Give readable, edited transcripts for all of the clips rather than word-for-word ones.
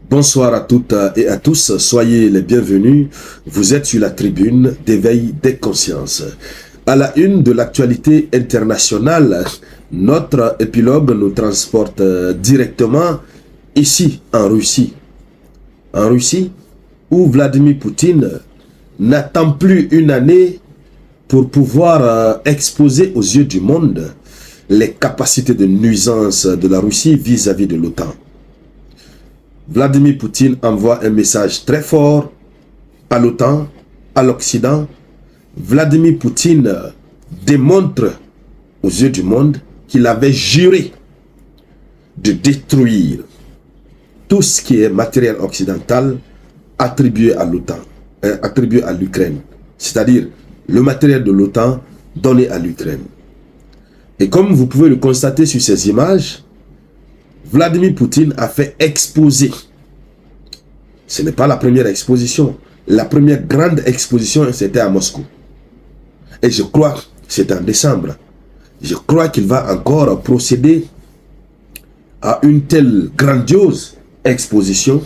Bonsoir à toutes et à tous, soyez les bienvenus. Vous êtes sur la tribune d'éveil des consciences. À la une de l'actualité internationale, notre épilogue nous transporte directement ici, en Russie. En Russie, où Vladimir Poutine n'attend plus une année pour pouvoir exposer aux yeux du monde les capacités de nuisance de la Russie vis-à-vis de l'OTAN. Vladimir Poutine envoie un message très fort à l'OTAN, à l'Occident. Vladimir Poutine démontre aux yeux du monde qu'il avait juré de détruire tout ce qui est matériel occidental attribué à l'OTAN, attribué à l'Ukraine. C'est-à-dire le matériel de l'OTAN donné à l'Ukraine. Et comme vous pouvez le constater sur ces images, Vladimir Poutine a fait exposer. Ce n'est pas la première exposition. La première grande exposition, c'était à Moscou. Et je crois que c'est en décembre. Je crois qu'il va encore procéder à une telle grandiose exposition.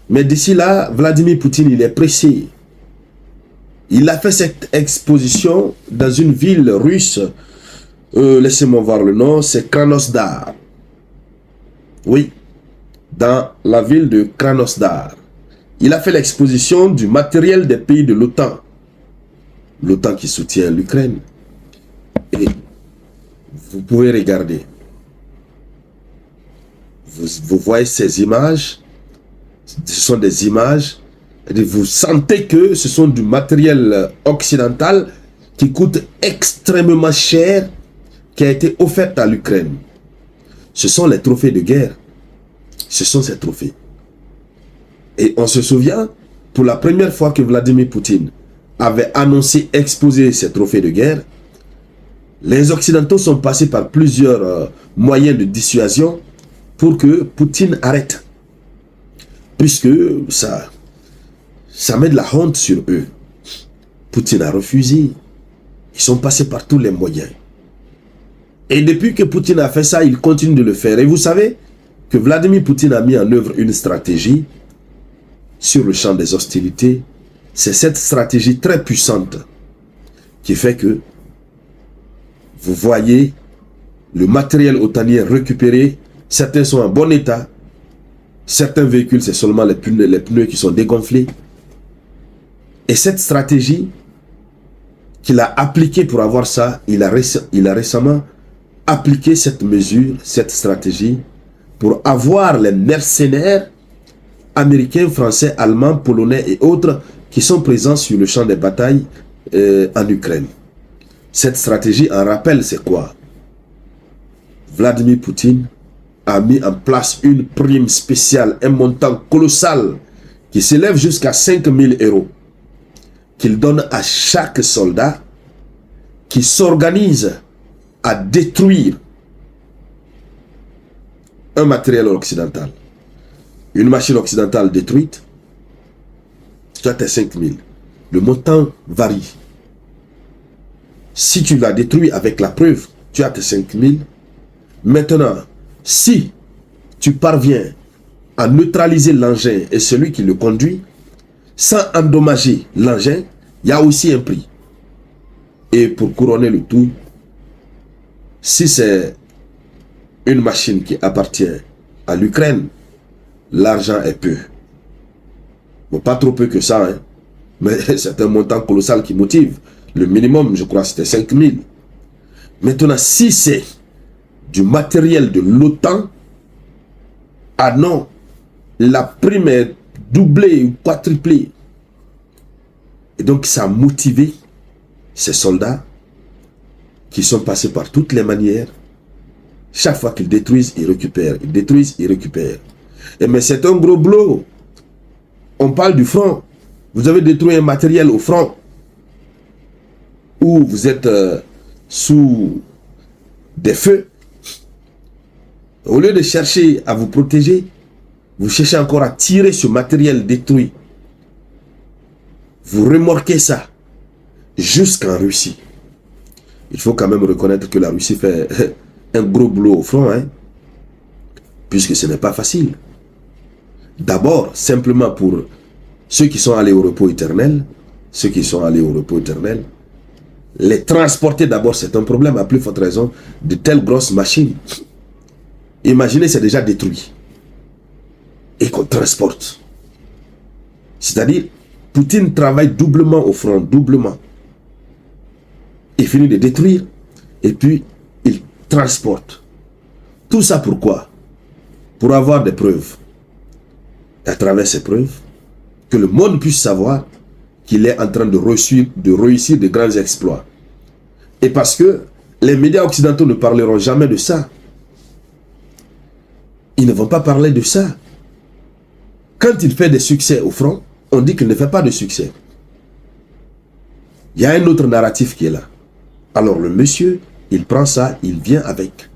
Mais d'ici là, Vladimir Poutine, il est pressé. Il a fait cette exposition dans une ville russe. Laissez-moi voir le nom, c'est Krasnodar. Oui, dans la ville de Krasnodar. Il a fait l'exposition du matériel des pays de l'OTAN. L'OTAN qui soutient l'Ukraine. Et vous pouvez regarder. Vous voyez ces images. Ce sont des images. Et vous sentez que ce sont du matériel occidental qui coûte extrêmement cher, qui a été offert à l'Ukraine. Ce sont les trophées de guerre. Ce sont ces trophées. Et on se souvient, pour la première fois que Vladimir Poutine avait annoncé exposer ces trophées de guerre, les Occidentaux sont passés par plusieurs moyens de dissuasion pour que Poutine arrête. Puisque ça met de la honte sur eux. Poutine a refusé. Ils sont passés par tous les moyens. Et depuis que Poutine a fait ça, il continue de le faire. Et vous savez que Vladimir Poutine a mis en œuvre une stratégie sur le champ des hostilités. C'est cette stratégie très puissante qui fait que vous voyez le matériel otanien récupéré. Certains sont en bon état. Certains véhicules, c'est seulement les pneus qui sont dégonflés. Et cette stratégie qu'il a appliquée pour avoir ça, il a récemment appliqué cette mesure, cette stratégie, pour avoir les mercenaires américains, français, allemands, polonais et autres qui sont présents sur le champ des batailles en Ukraine. Cette stratégie, en rappel, c'est quoi? Vladimir Poutine a mis en place une prime spéciale, un montant colossal qui s'élève jusqu'à 5 000 € qu'il donne à chaque soldat qui s'organise à détruire un matériel occidental. Une machine occidentale détruite, tu as tes 5 000. Le montant varie. Si tu l'as détruit avec la preuve, tu as tes 5 000. Maintenant, si tu parviens à neutraliser l'engin et celui qui le conduit, sans endommager l'engin, il y a aussi un prix. Et pour couronner le tout, si c'est une machine qui appartient à l'Ukraine, l'argent est peu. Bon, pas trop peu que ça, hein, mais c'est un montant colossal qui motive. Le minimum, je crois, c'était 5 000. Maintenant, si c'est du matériel de l'OTAN, ah non, la prime est doublée ou quadruplée. Et donc, ça a motivé ces soldats qui sont passés par toutes les manières. Chaque fois qu'ils détruisent, ils récupèrent. Ils détruisent, ils récupèrent. Et mais c'est un gros blow. On parle du front. Vous avez détruit un matériel au front où vous êtes sous des feux. Au lieu de chercher à vous protéger, vous cherchez encore à tirer ce matériel détruit. Vous remorquez ça jusqu'en Russie. Il faut quand même reconnaître que la Russie fait un gros boulot au front, hein, puisque ce n'est pas facile. D'abord, simplement pour ceux qui sont allés au repos éternel, les transporter d'abord, c'est un problème, à plus forte raison, de telles grosses machines. Imaginez, c'est déjà détruit. Et qu'on transporte. C'est-à-dire, Poutine travaille doublement au front, doublement. Il finit de détruire, et puis il transporte. Tout ça pourquoi? Pour avoir des preuves. Et à travers ces preuves, que le monde puisse savoir qu'il est en train de réussir de grands exploits. Et parce que les médias occidentaux ne parleront jamais de ça. Ils ne vont pas parler de ça. Quand il fait des succès au front, on dit qu'il ne fait pas de succès. Il y a un autre narratif qui est là. Alors le monsieur, il prend ça, il vient avec.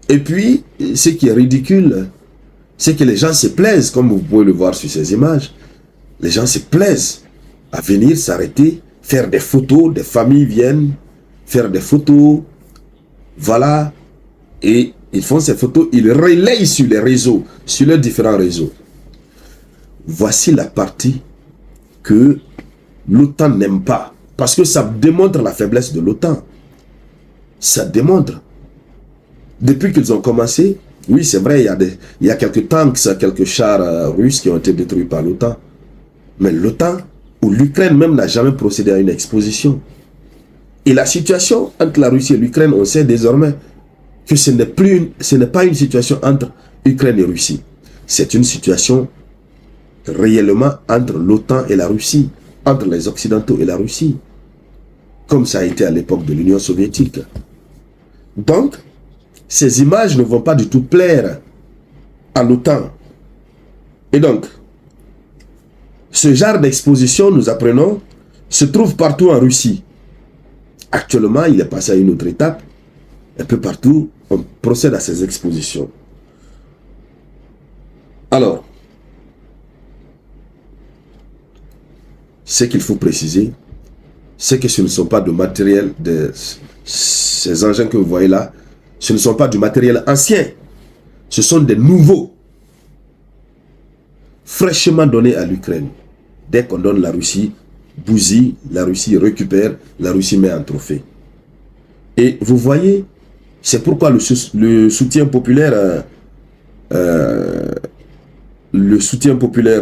Et puis, ce qui est ridicule, c'est que les gens se plaisent, comme vous pouvez le voir sur ces images. Les gens se plaisent à venir s'arrêter, faire des photos, des familles viennent faire des photos, voilà, et ils font ces photos, ils relayent sur les réseaux, sur leurs différents réseaux. Voici la partie que l'OTAN n'aime pas, parce que ça démontre la faiblesse de l'OTAN. Ça démontre. Depuis qu'ils ont commencé, oui c'est vrai, il y a quelques tanks, quelques chars russes qui ont été détruits par l'OTAN. Mais l'OTAN, ou l'Ukraine même, n'a jamais procédé à une exposition. Et la situation entre la Russie et l'Ukraine, on sait désormais que ce n'est pas une situation entre Ukraine et Russie. C'est une situation réellement entre l'OTAN et la Russie, entre les Occidentaux et la Russie, comme ça a été à l'époque de l'Union soviétique. Donc, ces images ne vont pas du tout plaire à l'OTAN. Et donc, ce genre d'exposition, nous apprenons, se trouve partout en Russie. Actuellement, il est passé à une autre étape. Un peu partout, on procède à ces expositions. Alors, ce qu'il faut préciser, c'est que ce ne sont pas de matériel, ces engins que vous voyez là, ce ne sont pas du matériel ancien. Ce sont des nouveaux, fraîchement donnés à l'Ukraine. Dès qu'on donne, la Russie bousille, la Russie récupère, la Russie met en trophée. Et vous voyez, c'est pourquoi le soutien populaire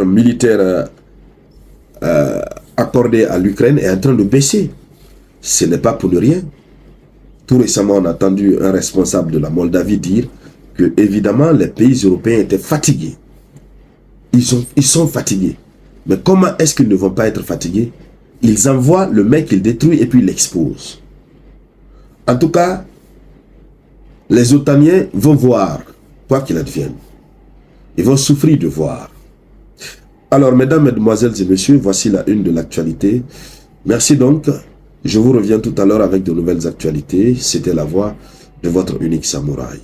militaire accordé à l'Ukraine est en train de baisser. Ce n'est pas pour ne rien. Tout récemment, on a entendu un responsable de la Moldavie dire que, évidemment, les pays européens étaient fatigués. Ils sont fatigués. Mais comment est-ce qu'ils ne vont pas être fatigués? Ils envoient le mec qu'ils détruisent et puis ils l'exposent. En tout cas, les Otaniens vont voir, quoi qu'il advienne. Ils vont souffrir de voir. Alors, mesdames, mesdemoiselles et messieurs, voici la une de l'actualité. Merci donc. Je vous reviens tout à l'heure avec de nouvelles actualités. C'était la voix de votre unique samouraï.